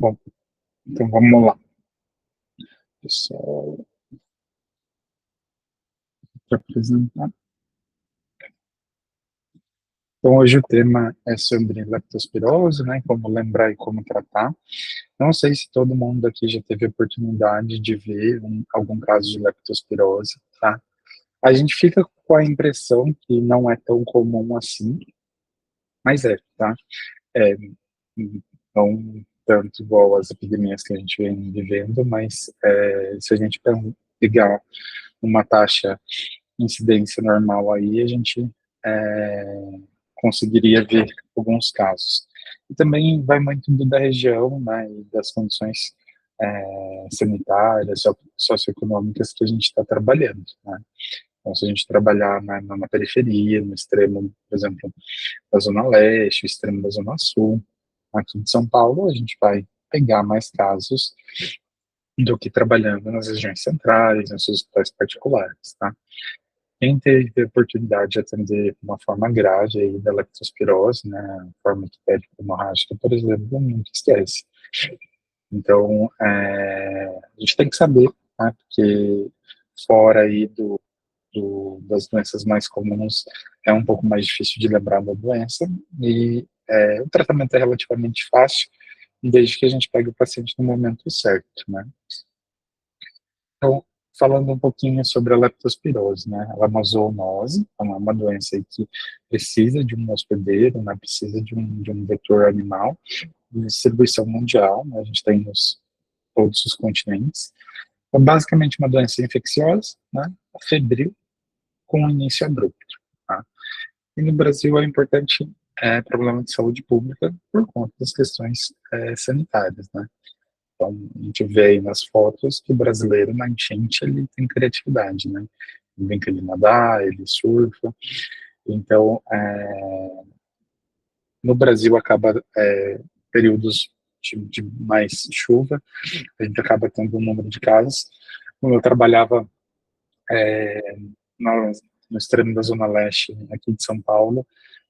Bom, então vamos lá, pessoal, para apresentar. Então, hoje o tema é sobre leptospirose, né? Como lembrar e como tratar. Não sei se todo mundo aqui já teve a oportunidade de ver algum caso de leptospirose, tá? A gente fica com a impressão que não é tão comum assim, mas é, tá? É, não tanto igual as epidemias que a gente vem vivendo, mas se a gente pegar uma taxa incidência normal aí, a gente é, conseguiria ver alguns casos. E também vai muito da região, né, e das condições sanitárias, socioeconômicas que a gente está trabalhando, né. Então, se a gente trabalhar na periferia, no extremo, por exemplo, da Zona Leste, extremo da Zona Sul, aqui de São Paulo, a gente vai pegar mais casos do que trabalhando nas regiões centrais, nos hospitais particulares, tá? Quem teve a oportunidade de atender de uma forma grave aí da leptospirose, né, forma ictérica hemorrágica, por exemplo, nunca esquece. Então, a gente tem que saber, né, porque fora aí das doenças mais comuns, é um pouco mais difícil de lembrar da doença, e o tratamento é relativamente fácil, desde que a gente pegue o paciente no momento certo, né. Então, falando um pouquinho sobre a leptospirose, né? Ela é uma zoonose, então é uma doença aí que precisa de um hospedeiro, né? Precisa de um vetor animal, de distribuição mundial, né? A gente tem nos todos os continentes. É basicamente uma doença infecciosa, né? Febril, com início abrupto, tá? E no Brasil é importante problema de saúde pública por conta das questões sanitárias, né? Então, a gente vê aí nas fotos que o brasileiro, na enchente, ele tem criatividade, né? Ele brinca de nadar, ele surfa. Então, no Brasil, acaba períodos de mais chuva, a gente acaba tendo um número de casos. Quando eu trabalhava no, no extremo da Zona Leste, aqui de São Paulo,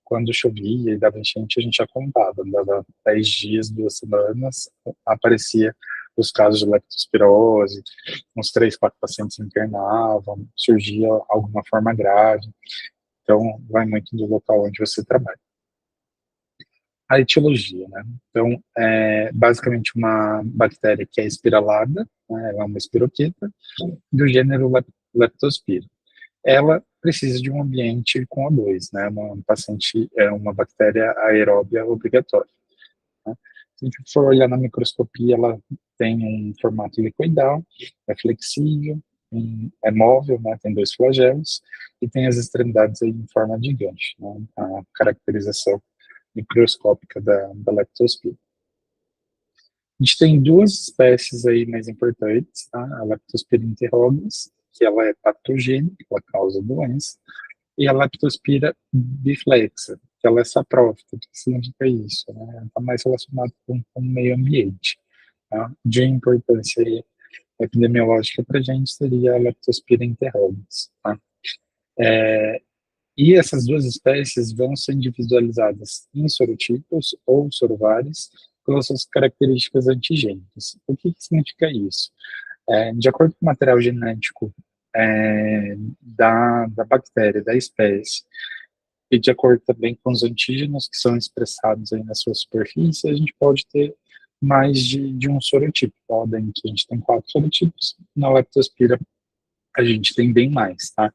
quando chovia e dava enchente, a gente já contava, dava 10 dias, 2 semanas, aparecia os casos de leptospirose, uns 3, 4 pacientes internavam, surgia alguma forma grave, então vai muito do local onde você trabalha. A etiologia, né? Então, é basicamente uma bactéria que é espiralada, né? Ela é uma espiroqueta, do gênero Leptospira. Ela precisa de um ambiente com O2, né? Uma paciente é uma bactéria aeróbia obrigatória, né? Se a gente for olhar na microscopia, ela tem um formato liquidal, é flexível, é móvel, né? Tem 2 flagelos e tem as extremidades aí em forma de gancho, né? A caracterização microscópica da leptospira. A gente tem 2 espécies aí mais importantes, tá? A Leptospira interrogans, que ela é patogênica, ela causa doença, e a Leptospira biflexa, que ela é saprófita. O que significa isso? Né? Está mais relacionado com o meio ambiente. Tá? De importância epidemiológica para a gente seria a Leptospira interrogans. Tá? E essas 2 espécies vão ser individualizadas em sorotipos ou sorovários pelas suas características antigênicas. O que significa isso? De acordo com o material genético da bactéria, da espécie, e de acordo também com os antígenos que são expressados aí na sua superfície, a gente pode ter mais de um sorotipo. Podem que a gente tem 4 sorotipos, na leptospira a gente tem bem mais, tá?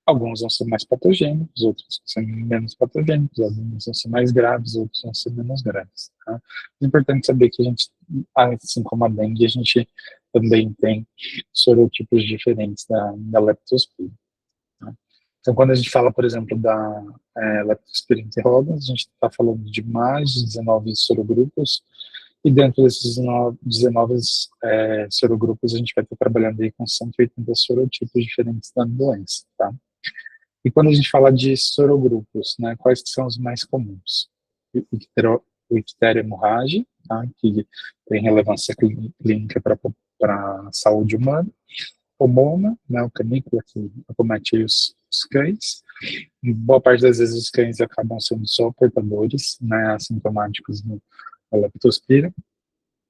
Alguns vão ser mais patogênicos, outros vão ser menos patogênicos, alguns vão ser mais graves, outros vão ser menos graves. Tá? É importante saber que a gente, assim como a dengue, a gente também tem sorotipos diferentes da leptospira. Tá? Então, quando a gente fala, por exemplo, da leptospira interrogans, a gente está falando de mais de 19 sorogrupos, e dentro desses 19 sorogrupos, a gente vai estar trabalhando aí com 180 sorotipos diferentes da doença. Tá? E quando a gente fala de sorogrupos, né, quais que são os mais comuns? O ictéria hemorrágica, tá, que tem relevância clínica para a saúde humana. Pomona, né, o canícula que acomete os cães. Boa parte das vezes os cães acabam sendo só portadores, né, assintomáticos da leptospira.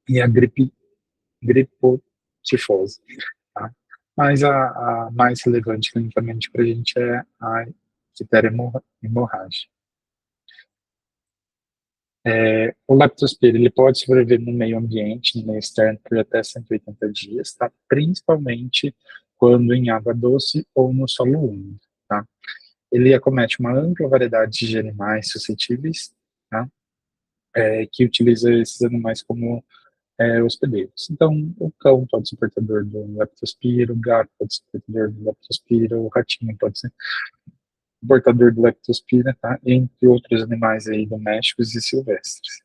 e a gripotifose, tá? Mas a mais relevante clinicamente para a gente é a difteria hemorrágica. O leptospira, ele pode sobreviver no meio ambiente, no meio externo, por até 180 dias, tá? Principalmente quando em água doce ou no solo úmido, tá? Ele acomete uma ampla variedade de animais suscetíveis, tá? Que utiliza esses animais como hospedeiros. Então, o cão pode ser portador do leptospira, o gato pode ser portador do leptospira, o ratinho pode ser portador do leptospira, tá? Entre outros animais aí domésticos e silvestres.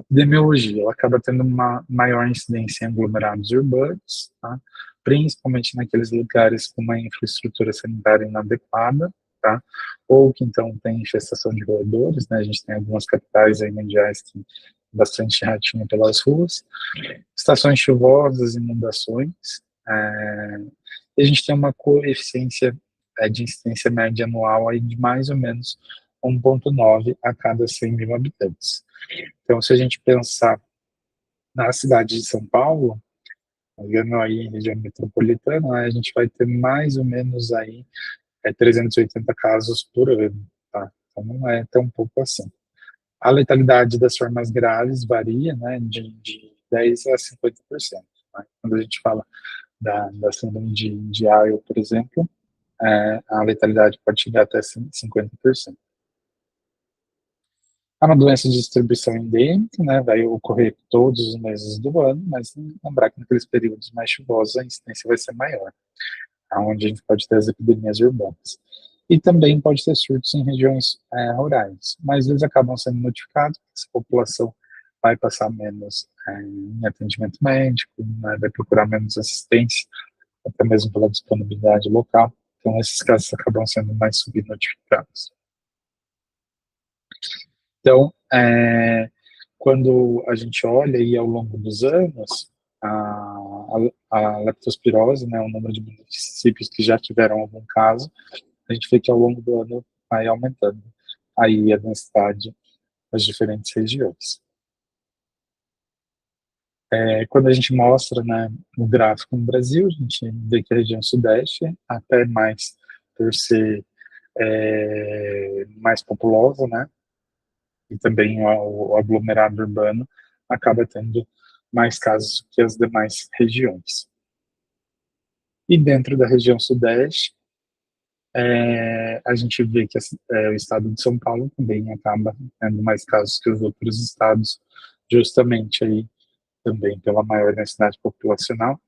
Epidemiologia, ela acaba tendo uma maior incidência em aglomerados urbanos, tá? Principalmente naqueles lugares com uma infraestrutura sanitária inadequada, tá? Ou que então tem infestação de roedores, né? A gente tem algumas capitais aí mundiais que tem bastante ratinho pelas ruas. Estações chuvosas, inundações. É, e a gente tem uma coeficiência de incidência média anual aí de mais ou menos 1,9 a cada 100 mil habitantes. Então, se a gente pensar na cidade de São Paulo, olhando aí em região metropolitana, né, a gente vai ter mais ou menos aí 380 casos por ano, tá? Então, não é tão pouco assim. A letalidade das formas graves varia, né, de 10 a 50%. Né? Quando a gente fala da síndrome de Ayo, por exemplo, a letalidade pode chegar até 50%. É uma doença de distribuição endêmica, né, vai ocorrer todos os meses do ano, mas lembrar que naqueles períodos mais chuvosos a incidência vai ser maior, onde a gente pode ter as epidemias urbanas. E também pode ter surtos em regiões rurais, mas eles acabam sendo notificados, porque essa população vai passar menos em atendimento médico, né, vai procurar menos assistência, até mesmo pela disponibilidade local. Então, esses casos acabam sendo mais subnotificados. Então, quando a gente olha aí ao longo dos anos, a leptospirose, né, o número de municípios que já tiveram algum caso, a gente vê que ao longo do ano vai aumentando aí a densidade das diferentes regiões. Quando a gente mostra, né, o gráfico no Brasil, a gente vê que a região sudeste, até mais por ser mais populosa, né, e também o aglomerado urbano acaba tendo mais casos que as demais regiões. E dentro da região sudeste, a gente vê que o estado de São Paulo também acaba tendo mais casos que os outros estados, justamente aí também pela maior densidade populacional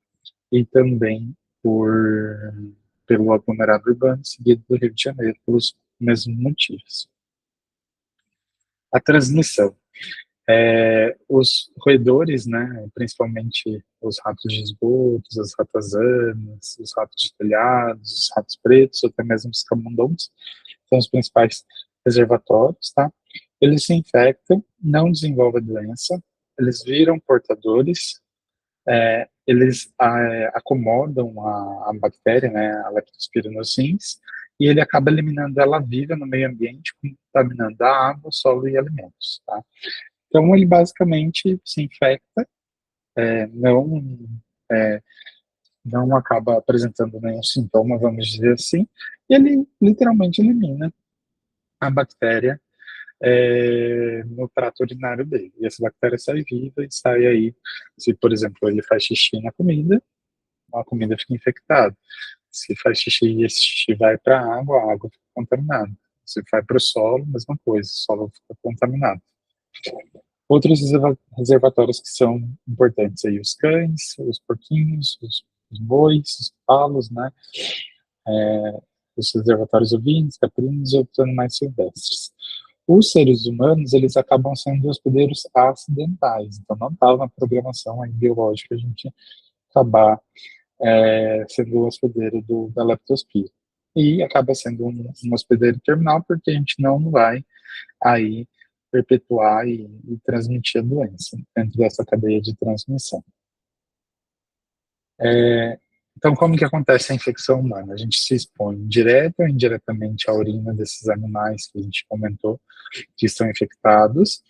e também pelo aglomerado urbano, seguido do Rio de Janeiro, pelos mesmos motivos. A transmissão. Os roedores, né, principalmente os ratos de esgotos, as ratazanas, os ratos de telhados, os ratos pretos, ou até mesmo os camundongos, são os principais reservatórios, tá? Eles se infectam, não desenvolvem a doença, eles viram portadores, eles acomodam a bactéria, né, a Leptospira nos rins, e ele acaba eliminando ela viva no meio ambiente, contaminando a água, o solo e alimentos, tá? Então, ele basicamente se infecta, não, é, não acaba apresentando nenhum sintoma, vamos dizer assim, e ele literalmente elimina a bactéria no trato urinário dele. E essa bactéria sai viva e sai aí, se, por exemplo, ele faz xixi na comida, a comida fica infectada. Se faz xixi e esse xixi vai para a água fica contaminada. Se vai para o solo, mesma coisa, o solo fica contaminado. Outros reservatórios que são importantes aí, os cães, os porquinhos, os bois, os palos, né? Os reservatórios ovinos, caprinos e outros animais silvestres. Os seres humanos, eles acabam sendo hospedeiros acidentais, então não estava na programação aí biológica a gente acabar sendo o hospedeiro da leptospira. E acaba sendo um hospedeiro terminal porque a gente não vai aí perpetuar e transmitir a doença dentro dessa cadeia de transmissão. Então, como que acontece a infecção humana? A gente se expõe direto ou indiretamente à urina desses animais que a gente comentou, que estão infectados,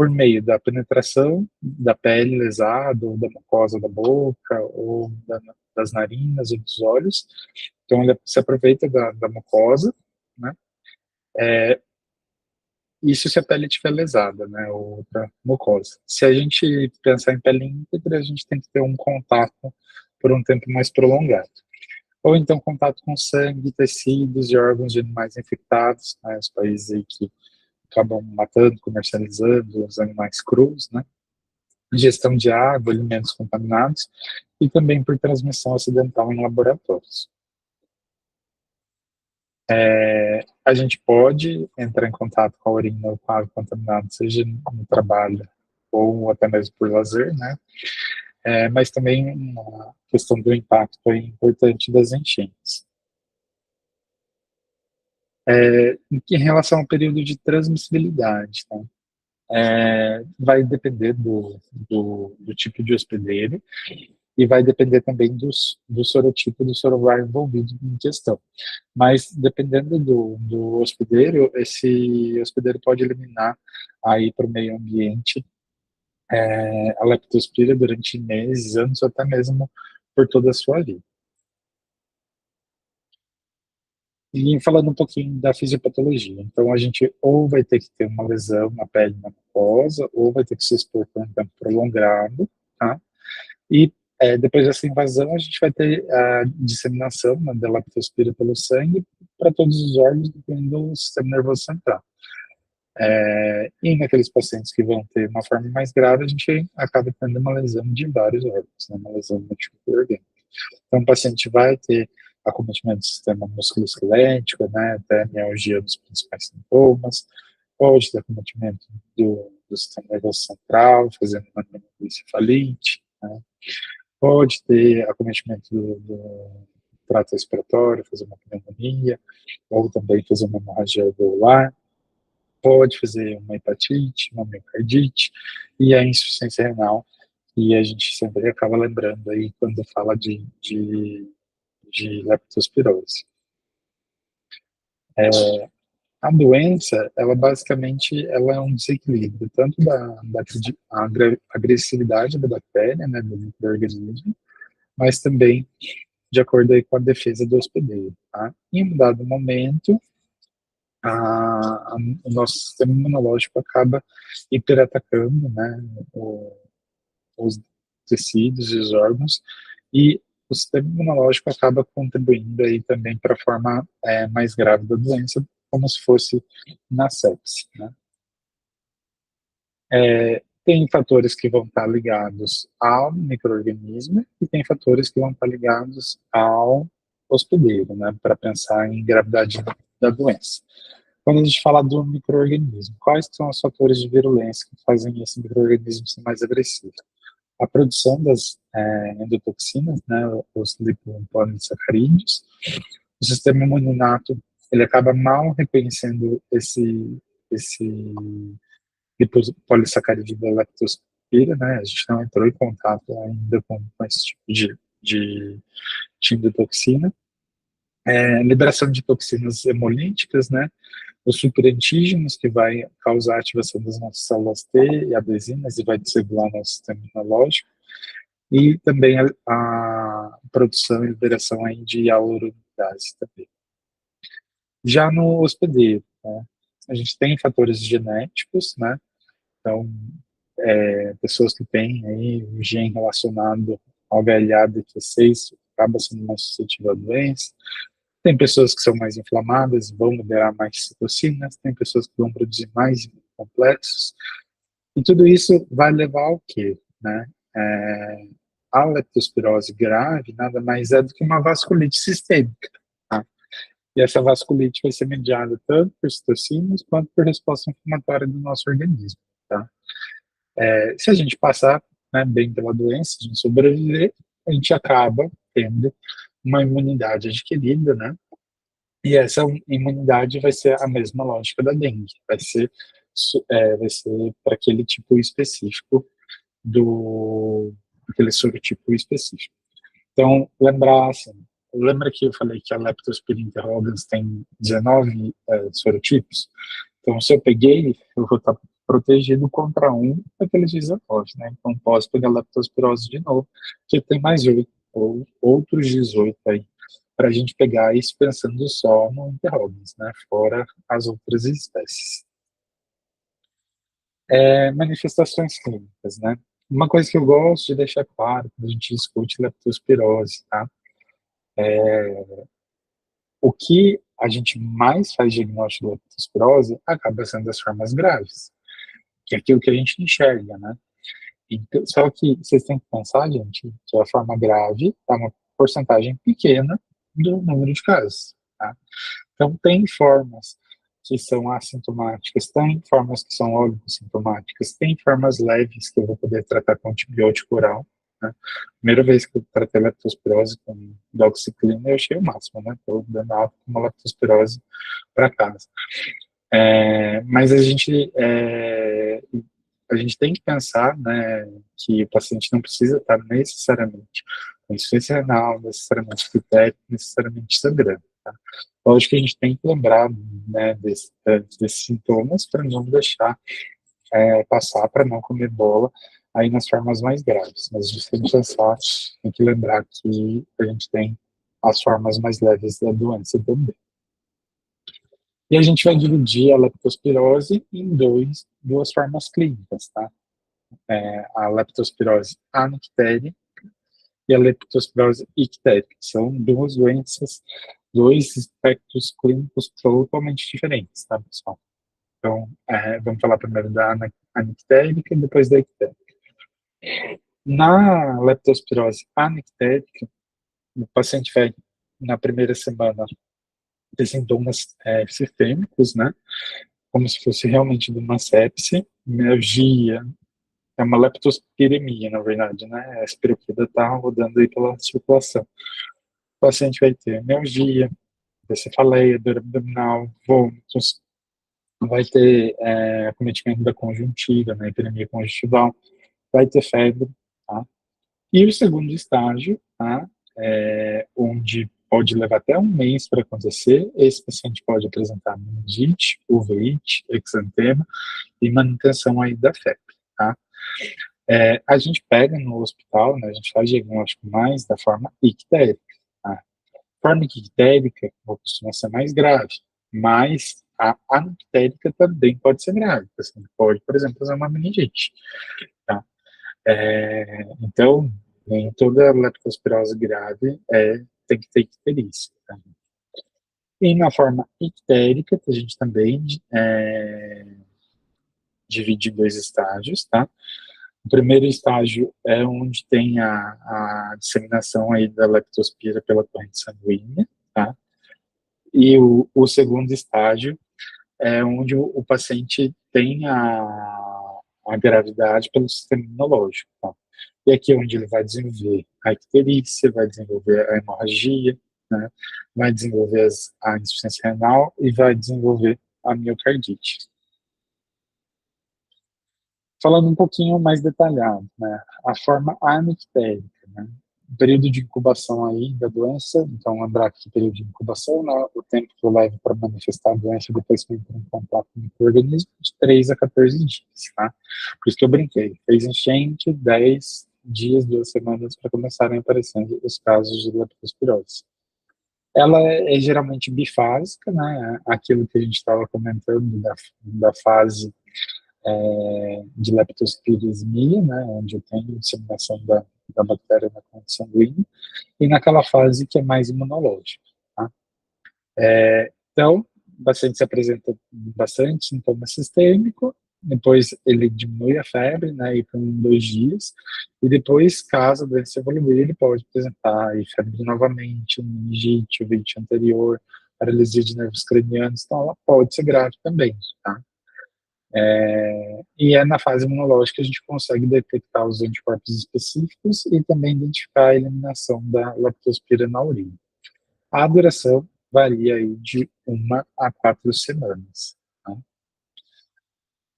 por meio da penetração da pele lesada, ou da mucosa da boca, ou das narinas ou dos olhos. Então, ele se aproveita da mucosa, né? Isso se a pele estiver lesada, né, ou outra mucosa. Se a gente pensar em pele íntegra, a gente tem que ter um contato por um tempo mais prolongado. Ou então contato com sangue, tecidos e órgãos de animais infectados, né, os países aí que acabam matando, comercializando os animais crus, né, ingestão de água, alimentos contaminados, e também por transmissão acidental em laboratórios. A gente pode entrar em contato com a urina ou com a água contaminada, seja no trabalho ou até mesmo por lazer, né? Mas também uma questão do impacto aí importante das enchentes. Em relação ao período de transmissibilidade, tá? Vai depender do tipo de hospedeiro e vai depender também do sorotipo do soroviário envolvido em questão. Mas dependendo do hospedeiro, esse hospedeiro pode eliminar aí para o meio ambiente a leptospira durante meses, anos, ou até mesmo por toda a sua vida. E falando um pouquinho da fisiopatologia, então a gente ou vai ter que ter uma lesão na pele, na mucosa, ou vai ter que se expor por um tempo prolongado, tá? E depois dessa invasão, a gente vai ter a disseminação, né, da leptospira pelo sangue para todos os órgãos, incluindo o sistema nervoso central. E naqueles pacientes que vão ter uma forma mais grave, a gente acaba tendo uma lesão de vários órgãos, né, uma lesão multiorgânica. Então, o paciente vai ter acometimento do sistema musculoesquelético, né, até mialgia dos principais sintomas, pode ter acometimento do sistema nervoso central, fazendo uma meningoencefalite, né, pode ter acometimento do trato respiratório, fazer uma pneumonia, ou também fazer uma hemorragia alveolar, pode fazer uma hepatite, uma miocardite, e a insuficiência renal, e a gente sempre acaba lembrando aí quando fala de leptospirose. A doença, ela basicamente ela é um desequilíbrio tanto da agressividade da bactéria, né, do microorganismo, mas também de acordo aí com a defesa do hospedeiro. Tá? Em um dado momento, o nosso sistema imunológico acaba hiperatacando, né, os tecidos e os órgãos, e o sistema imunológico acaba contribuindo aí também para a forma mais grave da doença, como se fosse na sepse, né? Tem fatores que vão estar ligados ao microorganismo e tem fatores que vão estar ligados ao hospedeiro, né, para pensar em gravidade da doença. Quando a gente fala do microorganismo, quais são os fatores de virulência que fazem esse microorganismo ser mais agressivo? A produção das endotoxinas, né, os lipopolissacarídeos, o sistema imuninato, ele acaba mal reconhecendo esse lipopolissacarídeo da leptospira, né, a gente não entrou em contato ainda com esse tipo de endotoxina. Liberação de toxinas hemolíticas, né, os superantígenos, que vai causar a ativação das nossas células T e adesinas e vai desregular nosso sistema imunológico, e também a produção e liberação aí de hialuronidase também. Já no hospedeiro, né, a gente tem fatores genéticos, né, então pessoas que têm aí um gene relacionado ao VLA-BQ6 acaba sendo mais suscetível à doença. Tem pessoas que são mais inflamadas, vão liberar mais citocinas, tem pessoas que vão produzir mais complexos, e tudo isso vai levar ao quê? Né? A leptospirose grave nada mais é do que uma vasculite sistêmica. Tá? E essa vasculite vai ser mediada tanto por citocinas quanto por resposta inflamatória do nosso organismo. Tá? Se a gente passar, né, bem pela doença, a gente sobreviver, a gente acaba tendo uma imunidade adquirida, né? E essa imunidade vai ser a mesma lógica da dengue, vai ser para aquele tipo específico aquele sorotipo específico. Então, lembra que eu falei que a Leptospira interrogans tem 19 sorotipos? Então, se eu peguei, eu vou estar protegido contra um daqueles 19, né? Então posso pegar leptospirose de novo, que tem mais 8, ou outros 18 aí, para a gente pegar isso pensando só no Enterobus, né? Fora as outras espécies. Manifestações clínicas, né? Uma coisa que eu gosto de deixar claro quando a gente discute leptospirose, tá? O que a gente mais faz diagnóstico de leptospirose acaba sendo as formas graves, que é aquilo que a gente enxerga, né? Então, só que vocês têm que pensar, gente, que a forma grave é uma porcentagem pequena do número de casos, tá? Então, tem formas que são assintomáticas, tem formas que são oligossintomáticas, tem formas leves que eu vou poder tratar com antibiótico oral, né? Primeira vez que eu tratei leptospirose com doxiciclina, eu achei o máximo, né? Estou dando alta com uma leptospirose para casa. Mas a gente tem que pensar, né, que o paciente não precisa estar necessariamente com insuficiência renal, necessariamente critério, necessariamente sangrando. Tá? Lógico que a gente tem que lembrar, né, desses sintomas para não deixar passar, para não comer bola aí nas formas mais graves. Mas a gente tem que pensar, tem que lembrar que a gente tem as formas mais leves da doença também. E a gente vai dividir a leptospirose em duas formas clínicas, tá? A leptospirose anictérica e a leptospirose ictérica. São duas doenças, dois espectros clínicos totalmente diferentes, tá, pessoal? Então, vamos falar primeiro da anictérica e depois da ictérica. Na leptospirose anictérica, o paciente vai, na primeira semana, ter sintomas sistêmicos, né? Como se fosse realmente de uma sepse, mialgia, é uma leptospiremia, na verdade, né? A espiroqueta está rodando aí pela circulação. O paciente vai ter mialgia, cefaleia, dor abdominal, vômitos, vai ter acometimento da conjuntiva, né? Epidemia conjuntival, vai ter febre, tá? E o segundo estágio, tá? Onde pode levar até um mês para acontecer, esse paciente pode apresentar meningite, uveíte, exantema e manutenção aí da febre, tá? A gente pega no hospital, né, a gente faz diagnóstico mais da forma ictérica. Tá? A forma ictérica costuma ser mais grave, mas a anictérica também pode ser grave. Você pode, por exemplo, fazer uma meningite. Tá? Então, nem toda leptospirose grave tem que ter icterícia. Tá? E na forma ictérica, a gente também divide em dois estágios, tá? O primeiro estágio é onde tem a disseminação aí da leptospira pela corrente sanguínea, tá? E o segundo estágio é onde o paciente tem a gravidade pelo sistema imunológico, tá? E aqui é onde ele vai desenvolver a icterícia, vai desenvolver a hemorragia, né? Vai desenvolver a insuficiência renal e vai desenvolver a miocardite. Falando um pouquinho mais detalhado, né, a forma anictérica, né, o período de incubação aí da doença, então lembrar que o período de incubação, né, o tempo que eu levo para manifestar a doença depois que eu entro em contato com o organismo, de 3 a 14 dias, tá? Por isso que eu brinquei, fez enchente, 10 dias, 2 semanas para começarem aparecendo os casos de leptospirose. Ela geralmente bifásica, né, aquilo que a gente estava comentando da fase de leptospirismia, né, onde eu tenho disseminação da bactéria na corrente sanguínea, e naquela fase que é mais imunológica. Tá? Então, o paciente se apresenta bastante sintoma sistêmico, depois ele diminui a febre, né, e por 2 dias, e depois, caso a doença evoluir, ele pode apresentar aí, febre novamente, meningite, ovite anterior, paralisia de nervos cranianos, então ela pode ser grave também, tá? E é na fase imunológica que a gente consegue detectar os anticorpos específicos e também identificar a eliminação da leptospira na urina. A duração varia aí de 1 a 4 semanas. Tá?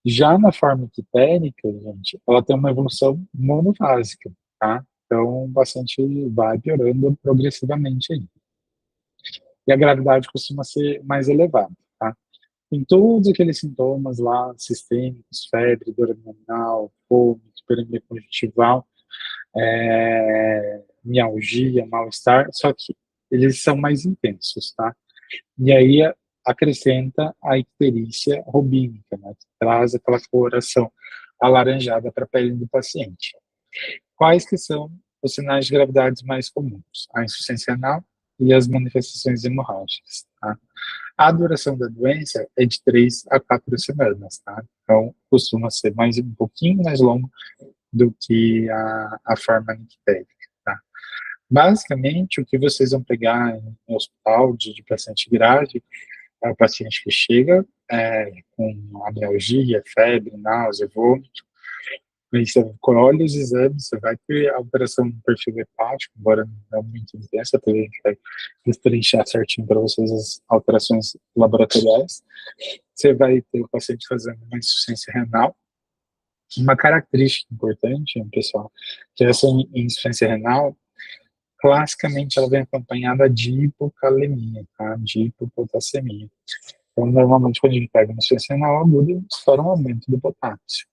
Já na forma quitérica, gente, ela tem uma evolução monofásica, tá? Então, o paciente vai piorando progressivamente aí. E a gravidade costuma ser mais elevada, tá? tem todos aqueles sintomas lá, sistêmicos, febre, dor abdominal, vômito, hiperemia conjuntival, mialgia, mal-estar, só que eles são mais intensos, tá? E aí acrescenta a icterícia rubínica, né, que traz aquela coloração alaranjada para a pele do paciente. Quais que são os sinais de gravidade mais comuns? A insuficiência renal e as manifestações hemorrágicas, tá? A duração da doença é de 3 a 4 semanas, tá? Então, costuma ser um pouquinho mais longo do que a forma nictérica, tá? Basicamente, o que vocês vão pegar em hospital de paciente grave é o paciente que chega com amealgia, febre, náusea, vômito. Aí você colhe os exames, você vai ter alteração no perfil hepático, embora não muito intensa, a gente vai destrinchar certinho para vocês as alterações laboratoriais. Você vai ter o paciente fazendo uma insuficiência renal. Uma característica importante, pessoal, que essa insuficiência renal, classicamente ela vem acompanhada de hipocalemia, tá? De hipopotassemia. Então, normalmente, quando a gente pega uma insuficiência renal aguda, estoura um aumento do potássio.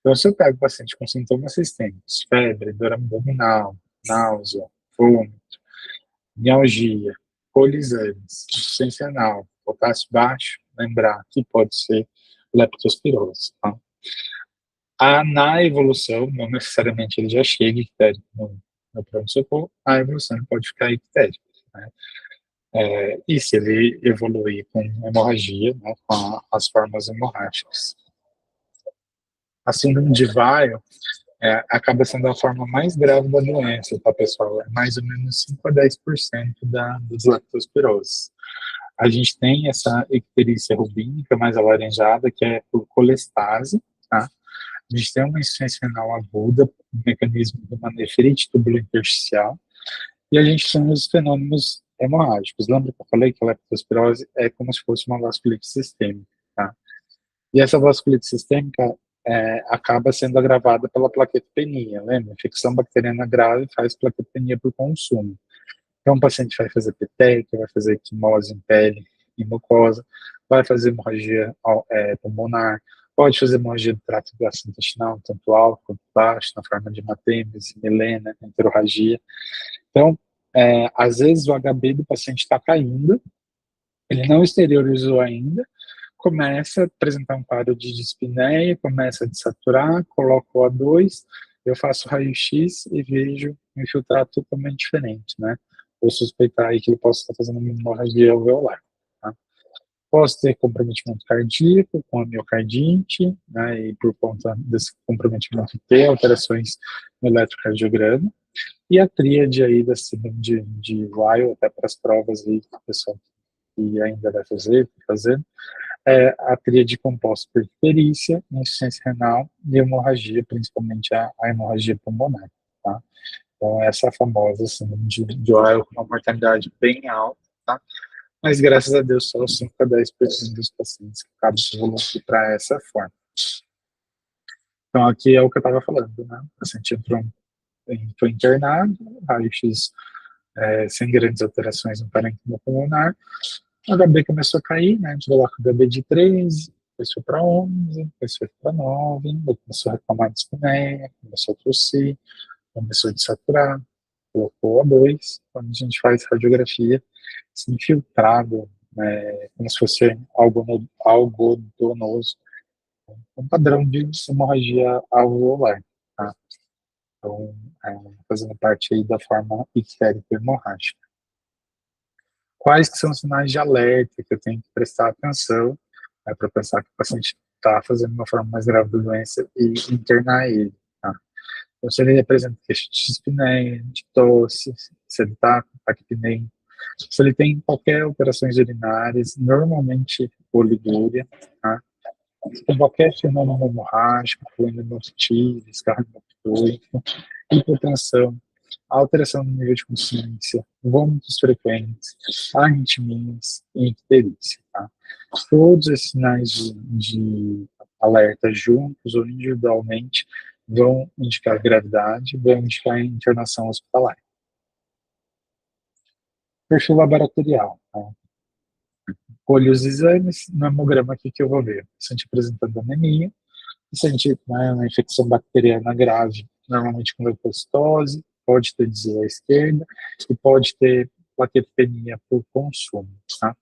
Então, se eu pego o paciente com sintomas sistêmicos, febre, dor abdominal, náusea, vômito, mialgia, colizames, insuficiência renal, potássio baixo, lembrar que pode ser leptospirose, tá? Na evolução, não necessariamente ele já chega ictérico no pronto-socorro, a evolução pode ficar ictérico, né? E se ele evoluir com hemorragia, né, com as formas hemorrágicas. A síndrome de Weill acaba sendo a forma mais grave da doença, tá, pessoal? É mais ou menos 5 a 10% dos leptospiroses. A gente tem essa icterícia rubínica mais alaranjada, que é por colestase, tá? A gente tem uma insuficiência renal aguda, um mecanismo de uma nefrite tubulointersticial, e a gente tem os fenômenos hemorrágicos. Lembra que eu falei que a leptospirose é como se fosse uma vasculite sistêmica, tá? E essa vasculite sistêmica acaba sendo agravada pela plaquetopenia, lembra? Infecção bacteriana grave faz plaquetopenia por consumo. Então, o paciente vai fazer peteca, vai fazer quimose em pele e mucosa, vai fazer hemorragia pulmonar, pode fazer hemorragia do trato gastrointestinal, tanto alto quanto baixo, na forma de hematêmese, melena, enterorragia. Então, às vezes o HB do paciente está caindo, ele não exteriorizou ainda, começa a apresentar um quadro de dispneia, começa a desaturar, coloco o O2, eu faço raio-x e vejo um infiltrado totalmente diferente, né? Vou suspeitar aí que ele possa estar fazendo uma hemorragia alveolar, tá? Posso ter comprometimento cardíaco com a miocardite, né? E por conta desse comprometimento ter alterações no eletrocardiograma. E a tríade aí da síndrome de Weill, até para as provas aí, o pessoal que ainda vai fazer, a tríade composta por icterícia, insuficiência renal e hemorragia, principalmente a hemorragia pulmonar, tá? Então, essa famosa síndrome de Weill com uma mortalidade bem alta, tá? Mas, graças a Deus, só 5 a 10% dos pacientes que acabam evoluindo para essa forma. Então, aqui é o que eu estava falando, né? O paciente foi internado, raio-x sem grandes alterações no parênquima pulmonar, o HB começou a cair, né? A gente coloca o HB de 13, depois foi para 11, depois foi para 9, depois começou a reclamar de dispneia, começou a tossir, começou a desaturar, colocou O2. Quando a gente faz radiografia, esse infiltrado, como se fosse algodonoso, um padrão de hemorragia alveolar, tá? Então, fazendo parte aí da forma ictérica hemorrágica. Quais que são os sinais de alerta que eu tenho que prestar atenção para pensar que o paciente está fazendo uma forma mais grave da doença e internar ele, tá? Então, se ele apresenta queixa de dispneia, de tosse, se ele está com taquipneia, se ele tem qualquer alterações urinárias, normalmente oligúria, tá? Se tem qualquer fenômeno hemorrágico, pulmonotitis, escarro hemoptúrico, hipotensão, alteração no nível de consciência, vômitos frequentes, arritmias e icterícia, tá? Todos esses sinais de alerta juntos ou individualmente vão indicar gravidade, vão indicar internação hospitalar. Perfil laboratorial, tá? colho os exames, no hemograma aqui que eu vou ver. Paciente apresentando anemia, paciente, né, uma infecção bacteriana grave, normalmente com leucocitose, pode ter desvio à esquerda e pode ter plaquetopenia por consumo, tá?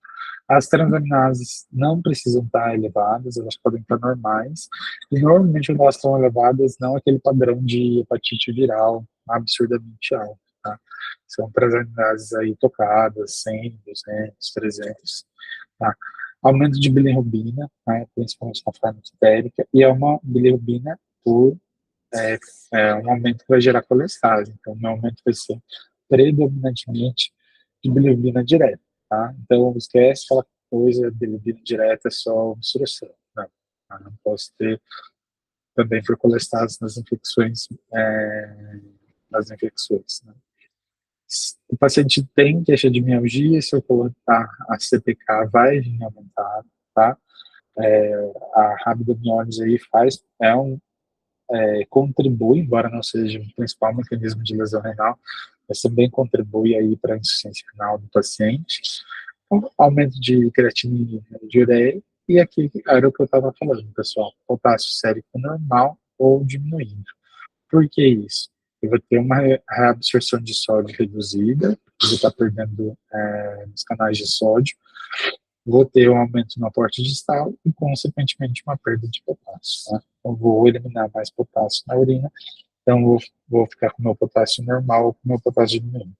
As transaminases não precisam estar elevadas, elas podem estar normais, e normalmente quando elas estão elevadas, não aquele padrão de hepatite viral absurdamente alto, tá? São transaminases aí tocadas, 100, 200, 300, tá? Aumento de bilirrubina, né, principalmente na forma entérica, e é uma bilirrubina por é, um aumento que vai gerar colestase, então o meu aumento vai ser predominantemente de bilirrubina direta, tá? Então esquece aquela coisa de bilirrubina direta é só obstrução, não, tá? Não posso ter também por colestase nas infecções, né? O paciente tem queixa de mialgia, se eu colocar a CPK vai vir aumentar, tá? A rabdomiólise aí contribui, embora não seja o principal mecanismo de lesão renal, mas também contribui aí para a insuficiência renal do paciente. Então, aumento de creatinina e de ureia, e aqui era o que eu estava falando, pessoal, potássio sérico normal ou diminuindo. Por que isso? Eu vou ter uma reabsorção de sódio reduzida, eu vou estar perdendo os canais de sódio, vou ter um aumento no aporte distal e, consequentemente, uma perda de potássio. Tá? Então, vou eliminar mais potássio na urina, então vou ficar com o meu potássio normal ou com o meu potássio diminuindo.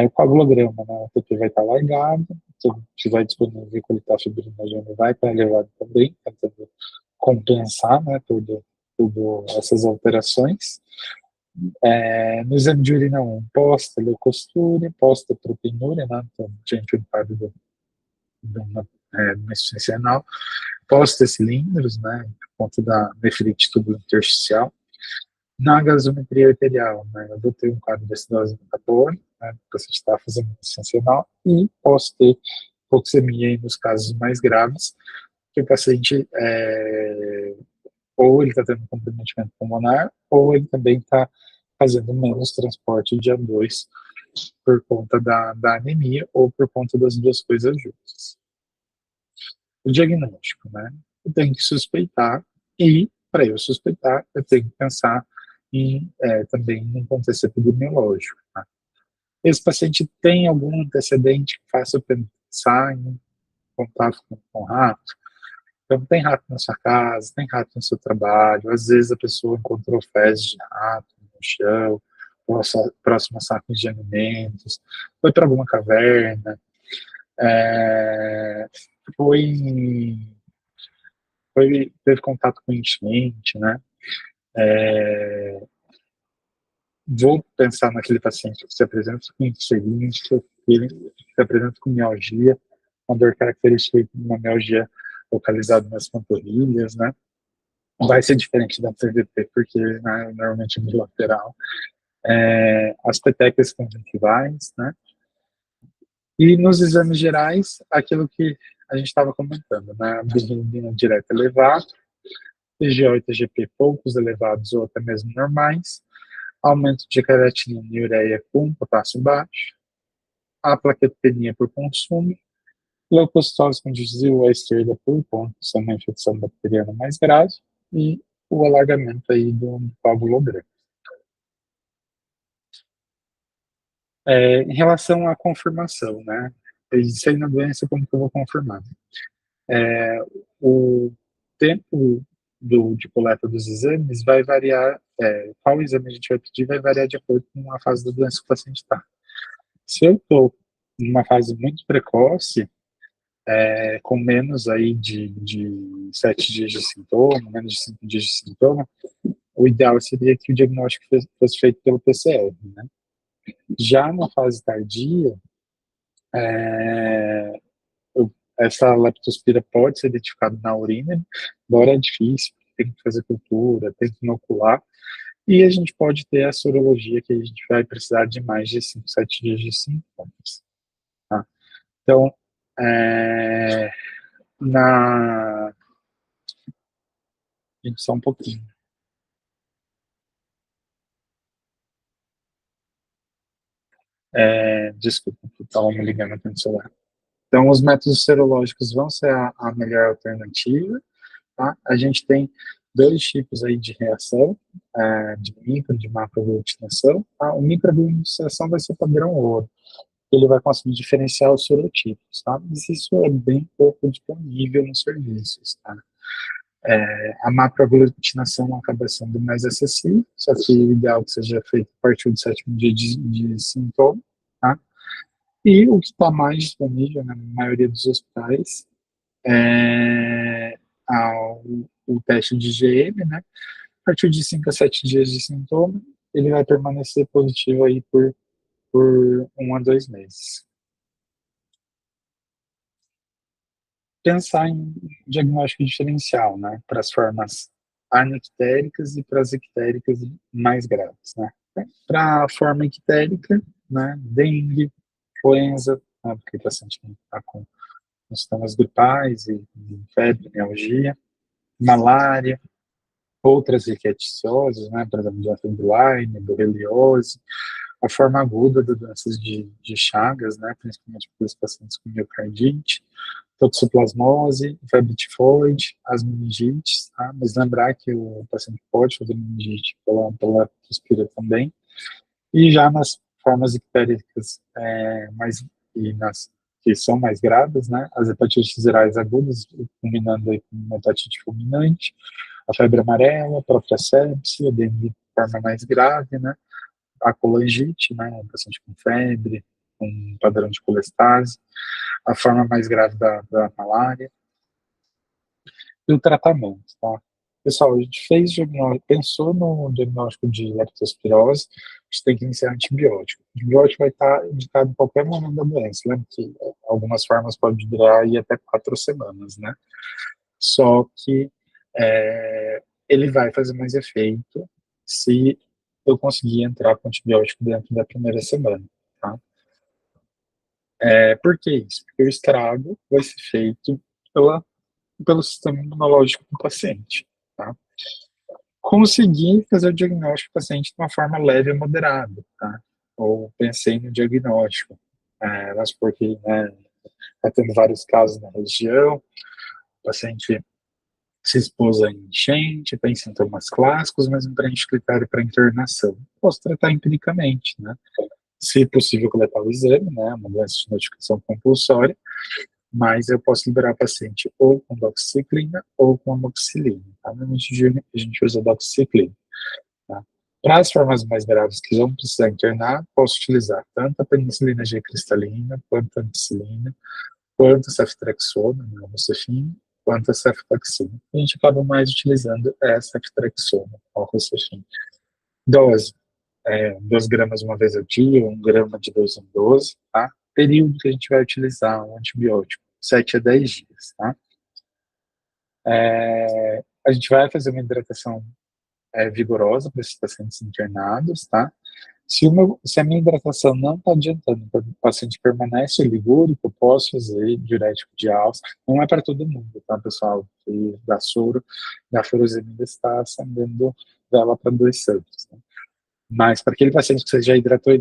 O coagulograma, né, o TP vai estar largado, se eu tiver disponível e coletar fibrinogênio vai estar elevado também, tentando compensar, né, tudo essas alterações. No exame de urina 1, posta leucostúria, posta proteinúria, né, então gente um quadro de uma insuficiência renal, posta cilindros, né, por conta da nefrite tubular intersticial. Na gasometria arterial, né, eu vou ter um quadro de acidose metabólica, né, o paciente está fazendo insuficiência renal, e posso ter hipoxemia nos casos mais graves, que o paciente ou ele está tendo comprometimento pulmonar, ou ele também está fazendo menos transporte de A2 por conta da anemia ou por conta das duas coisas juntas. O diagnóstico, né? Eu tenho que suspeitar e, para eu suspeitar, eu tenho que pensar também em contexto epidemiológico. Tá? Esse paciente tem algum antecedente que faça eu pensar em contato com rato? Então, tem rato na sua casa, tem rato no seu trabalho, às vezes a pessoa encontrou fezes de rato no chão, próximo a sacos de alimentos, foi para alguma caverna, é, foi, teve contato com enchente, né? É, vou pensar naquele paciente que se apresenta com insuficiência, que se apresenta com mialgia, uma dor característica de uma mialgia localizada nas panturrilhas, né? Vai ser diferente da CVP, porque né, normalmente é bilateral. As petecas conjuntivais, né? E nos exames gerais, aquilo que a gente estava comentando, né? A bilirrubina direta elevada, TGO e TGP poucos elevados ou até mesmo normais, aumento de creatinina e ureia com potássio baixo, a plaquetopenia por consumo, leucocitose com desvio à esquerda por ponto, isso é uma infecção bacteriana mais grave, e o alargamento aí do coagulograma. Em relação à confirmação, né? Se aí na doença, como que eu vou confirmar? O tempo de coleta dos exames vai variar, qual exame a gente vai pedir vai variar de acordo com a fase da doença que o paciente está. Se eu estou em uma fase muito precoce, com menos aí de 7 dias de sintoma, menos de 5 dias de sintoma, o ideal seria que o diagnóstico fosse feito pelo PCR, né? Já na fase tardia, é, essa leptospira pode ser identificada na urina, embora é difícil, tem que fazer cultura, tem que inocular, e a gente pode ter a sorologia, que a gente vai precisar de mais de 5, 7 dias de sintomas. Tá? Então, é, na... Gente, só um pouquinho. Desculpa, estava me ligando aqui no celular. Então, os métodos serológicos vão ser a melhor alternativa, tá? A gente tem dois tipos aí de reação, de micro e de macroaglutinação. Tá? O microaglutinação vai ser padrão ouro, ele vai conseguir diferenciar os serotipos, tá? Mas isso é bem pouco disponível nos serviços, tá? A macroaglutinação acaba sendo mais acessível, só que o ideal é que seja feito a partir do sétimo dia de sintoma, tá? E o que está mais disponível na maioria dos hospitais é o teste de IgM, né? A partir de 5 a 7 dias de sintoma, ele vai permanecer positivo aí por 1 a 2 meses. Pensar em diagnóstico diferencial, né? Para as formas anictéricas e para as ictéricas mais graves, né? Para a forma ictérica, né? Dengue, influenza, né? Porque o paciente está com sintomas gripais e febre, mialgia, malária, outras rickettsiosis, né, por exemplo, diáfra Lyme, borreliose, a forma aguda das doenças de Chagas, né, principalmente para os pacientes com miocardite, toxoplasmose, febre tifoide, as meningites, tá? Mas lembrar que o paciente pode fazer meningite pela leptospira também, e já nas formas ictéricas mais, e nas que são mais graves, né, as hepatites virais agudas, culminando aí com uma hepatite fulminante, a febre amarela, a própria sepse, a dengue de forma mais grave, né, a colangite, né, o paciente com febre, com padrão de colestase, a forma mais grave da malária, e o tratamento, tá? Pessoal, a gente fez diagnóstico, pensou no diagnóstico de leptospirose, a gente tem que iniciar antibiótico. O antibiótico vai estar indicado em qualquer momento da doença. Lembra que algumas formas podem durar aí até 4 semanas, né? Só que ele vai fazer mais efeito se eu conseguir entrar com antibiótico dentro da primeira semana, tá? Por que isso? Porque o estrago vai ser feito pelo sistema imunológico do paciente, tá? Consegui fazer o diagnóstico do paciente de uma forma leve e moderada, tá? Ou pensei no diagnóstico, mas porque, né, tá tendo vários casos na região, o paciente se expôs a enchente, tem sintomas clássicos, mas não preenche critério para internação. Posso tratar empiricamente, né? Se possível, coletar o exame, né? Uma doença de notificação compulsória, mas eu posso liberar o paciente ou com doxiciclina ou com amoxicilina. Tá? Normalmente a gente usa doxiciclina. Tá? Para as formas mais graves que vão precisar internar, posso utilizar tanto a penicilina G cristalina, quanto a ampicilina, quanto a ceftriaxona, né, o cefim, quanto a cefotaxina. A gente acaba mais utilizando a ceftriaxona, o rocefim. Dose, 2 gramas uma vez ao dia, 1 grama de 12 em 12, tá? Período que a gente vai utilizar o antibiótico, 7 a 10 dias, tá? A gente vai fazer uma hidratação vigorosa para esses pacientes internados, tá? Se a minha hidratação não está adiantando, o paciente permanece ligúrico, eu posso fazer diurético de alça. Não é para todo mundo, tá, pessoal? E da soro, da furosemida está acendendo vela para 2 santos. Né? Mas para aquele paciente que você já hidratou,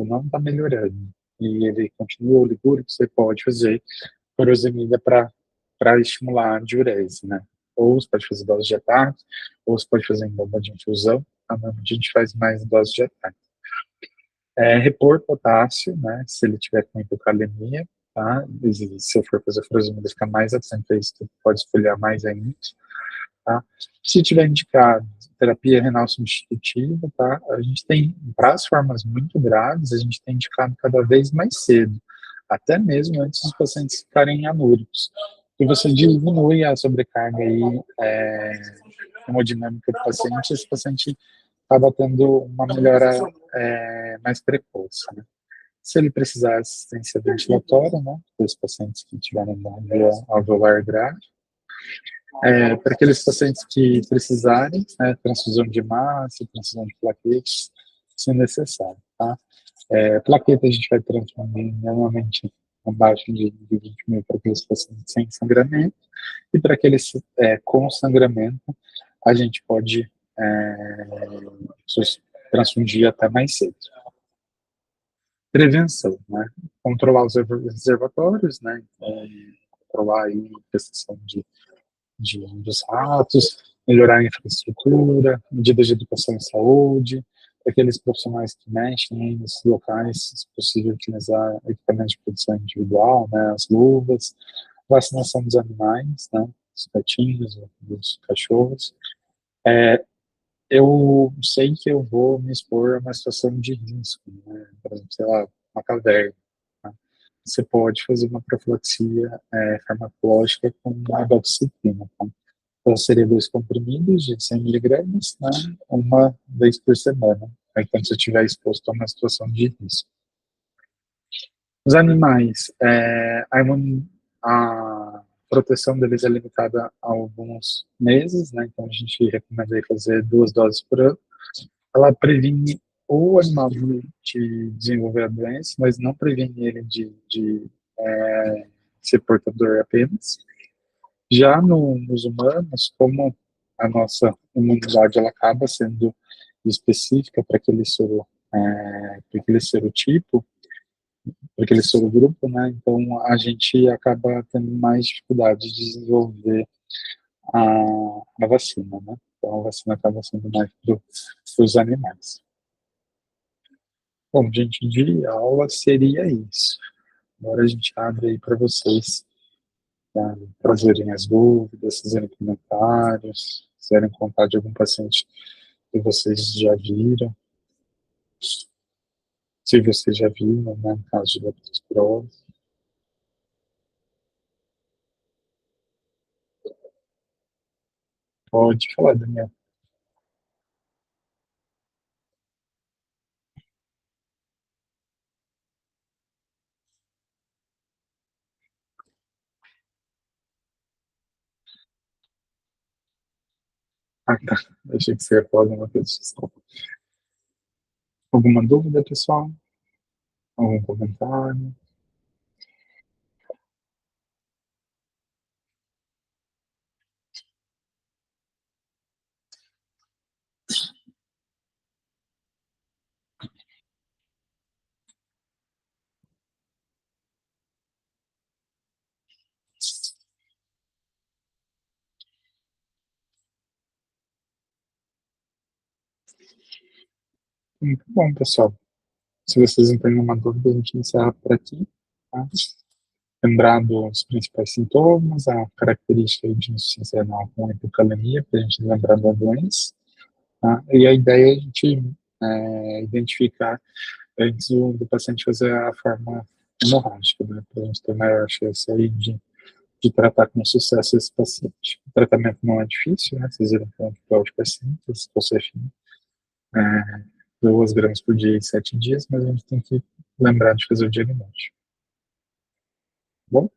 não está melhorando, e ele continua ligúrico, você pode fazer furosemida para estimular a diurese, né? Ou você pode fazer dose de ataque, ou você pode fazer em bomba de infusão. Normalmente a gente faz mais dose de ataque. Repor potássio, né, se ele tiver com hipocalemia, tá, e se eu for fazer furosemida, ficar mais atento a isso, pode esfolhar mais ainda, tá. Se tiver indicado terapia renal substitutiva, tá, a gente tem, para as formas muito graves, a gente tem indicado cada vez mais cedo, até mesmo antes dos pacientes ficarem anúricos, e você diminui a sobrecarga aí, hemodinâmica do paciente, esse paciente acaba tendo uma melhora mais precoce. Né? Se ele precisar de assistência ventilatória, né, para os pacientes que tiverem via alveolar grave, para aqueles pacientes que precisarem, né, transfusão de massa, transfusão de plaquetas, se necessário. Tá? Plaqueta a gente vai transfundir normalmente abaixo de 20 mil para aqueles pacientes sem sangramento, e para aqueles com sangramento, a gente pode transfundir até mais cedo. prevenção, né? Controlar os reservatórios, né? Controlar aí a questão dos ratos, melhorar a infraestrutura, medidas de educação e saúde, aqueles profissionais que mexem nesses locais, se possível, utilizar equipamento de proteção individual, né, as luvas, vacinação dos animais, né, dos gatinhos, dos cachorros. Eu sei que eu vou me expor a uma situação de risco, né, por exemplo, sei lá, uma caverna. Tá? Você pode fazer uma profilaxia farmacológica com a doxiciclina. Tá? Então, seria 2 comprimidos de 100 miligramas, né, uma vez por semana, aí, quando você estiver exposto a uma situação de risco. Os animais, a proteção deles é limitada a alguns meses, né, então a gente recomenda aí fazer 2 doses por ano. Ela previne o animal de desenvolver a doença, mas não previne ele de ser portador apenas. Já nos humanos, como a nossa imunidade ela acaba sendo específica para aquele serotipo, para aquele sorogrupo, né? Então a gente acaba tendo mais dificuldade de desenvolver a, a vacina, né? Então a vacina acaba sendo mais para os animais. Bom, gente, de aula seria isso. Agora a gente abre aí para vocês trazerem as dúvidas, fazerem comentários, quiserem contar de algum paciente que vocês já viram, se vocês já viram, né, no caso de leptospirose. Pode falar, Daniel. Ah, tá. Achei que você ia falar alguma coisa. Desculpa. Alguma dúvida, pessoal? Algum comentário? Muito bom, pessoal. Se vocês não têm nenhuma dúvida, a gente encerra por aqui. Tá? Lembrar dos principais sintomas, a característica de insuficiência renal com hipocalemia, para a gente lembrar da doença. Tá? E a ideia é a gente identificar antes do paciente fazer a forma hemorrágica, né? Para a gente ter maior chance aí de tratar com sucesso esse paciente. O tratamento não é difícil, né? Vocês viram que é um antibiótico é simples, Colcefina, é, 2 gramas por dia em 7 dias, mas a gente tem que lembrar de fazer o diagnóstico. Bom?